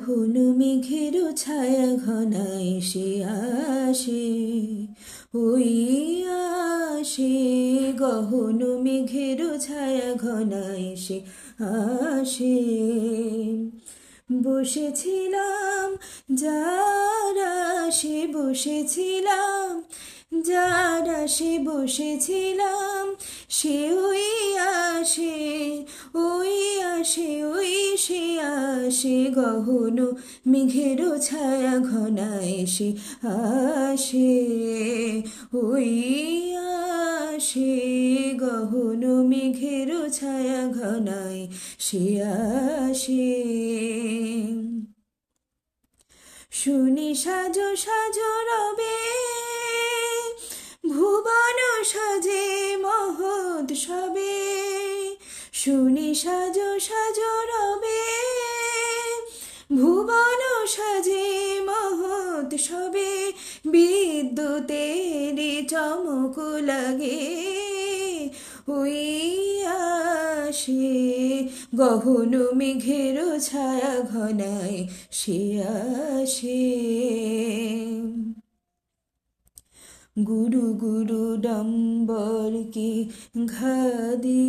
গহন মেঘের ছায়া ঘনায় সে আসে, ওই আসে। গহন মেঘের ছায়া ঘনায় সে আসে। বসেছিলাম যার আসে বসেছিলাম, যার আসে বসেছিলাম, সে ওই আসে, ওই আসে, ওই সে আসে। গহন মেঘের ছায়া ঘনায় সে আসে, ওই আসে। গহন মেঘের ছায়া ঘনায় সে আসে। শুনি সাজো সাজো রবে, ভুবন সাজে মহোৎসবে। শুনি সাজো সাজো রবে, ভুবন সাজে মহোৎসবে। বিদ্যুতেরই চমক লাগে, ওই আসে। গহন মেঘের ছায়া ঘনায় সে আসে। গুরু গুরু ডম্বরকে ঘা দিয়ে